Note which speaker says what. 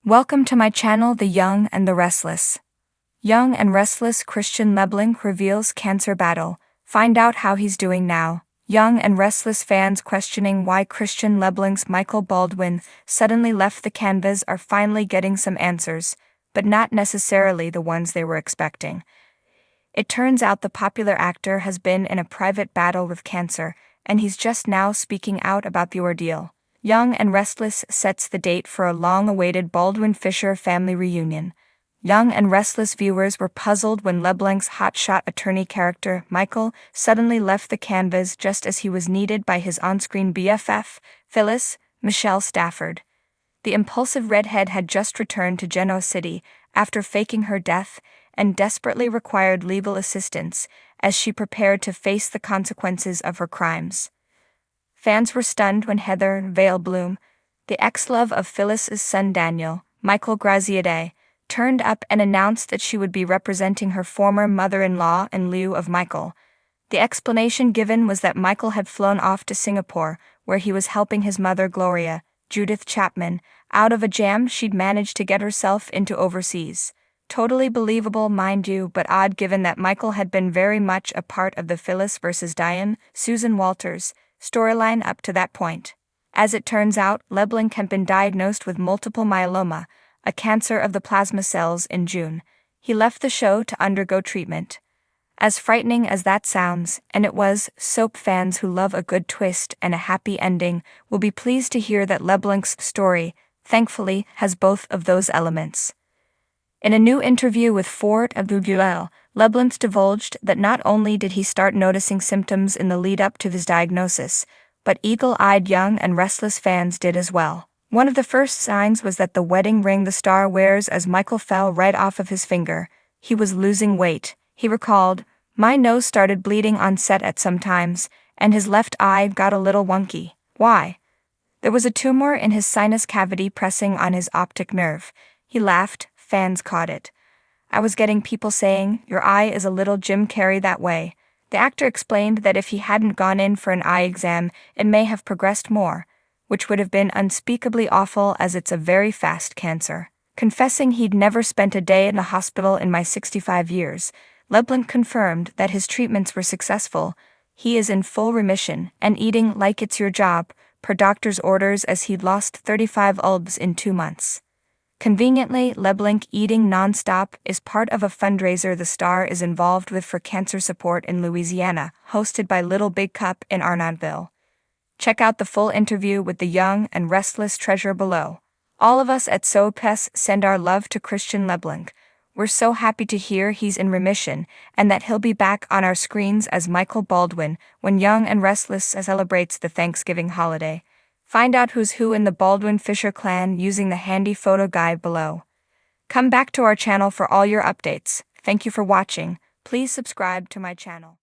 Speaker 1: Welcome to my channel, The Young and the Restless. Young and Restless Christian LeBlanc reveals cancer battle. Find out how he's doing now. Young and Restless fans questioning why Christian LeBlanc's Michael Baldwin suddenly left the canvas are finally getting some answers, but not necessarily the ones they were expecting. It turns out the popular actor has been in a private battle with cancer, and he's just now speaking out about the ordeal. Young and Restless sets the date for a long-awaited Baldwin-Fisher family reunion. Young and Restless viewers were puzzled when LeBlanc's hotshot attorney character, Michael, suddenly left the canvas just as he was needed by his on-screen BFF, Phyllis, Michelle Stafford. The impulsive redhead had just returned to Genoa City after faking her death and desperately required legal assistance as she prepared to face the consequences of her crimes. Fans were stunned when Heather Vale Bloom, the ex-love of Phyllis's son Daniel, Michael Graziadei, turned up and announced that she would be representing her former mother-in-law in lieu of Michael. The explanation given was that Michael had flown off to Singapore, where he was helping his mother Gloria, Judith Chapman, out of a jam she'd managed to get herself into overseas. Totally believable, mind you, but odd given that Michael had been very much a part of the Phyllis versus Diane, Susan Walters storyline up to that point. As it turns out, LeBlanc had been diagnosed with multiple myeloma, a cancer of the plasma cells, in June. He left the show to undergo treatment. As frightening as that sounds, and it was, soap fans who love a good twist and a happy ending will be pleased to hear that LeBlanc's story, thankfully, has both of those elements. In a new interview with Fort of Google, LeBlanc divulged that not only did he start noticing symptoms in the lead-up to his diagnosis, but eagle-eyed Young and Restless fans did as well. One of the first signs was that the wedding ring the star wears as Michael fell right off of his finger. He was losing weight, he recalled. My nose started bleeding on set at some times, and his left eye got a little wonky. Why? There was a tumor in his sinus cavity pressing on his optic nerve. He laughed, fans caught it. I was getting people saying, your eye is a little Jim Carrey that way. The actor explained that if he hadn't gone in for an eye exam, it may have progressed more, which would have been unspeakably awful as it's a very fast cancer. Confessing he'd never spent a day in the hospital in my 65 years, LeBlanc confirmed that his treatments were successful. He is in full remission and eating like it's your job, per doctor's orders, as he'd lost 35 lbs in 2 months. Conveniently, LeBlanc eating non-stop is part of a fundraiser the star is involved with for cancer support in Louisiana, hosted by Little Big Cup in Arnoldville. Check out the full interview with the Young and Restless treasure below. All of us at SoPes send our love to Christian LeBlanc. We're so happy to hear he's in remission and that he'll be back on our screens as Michael Baldwin when Young and Restless celebrates the Thanksgiving holiday. Find out who's who in the Baldwin-Fisher clan using the handy photo guide below. Come back to our channel for all your updates. Thank you for watching. Please subscribe to my channel.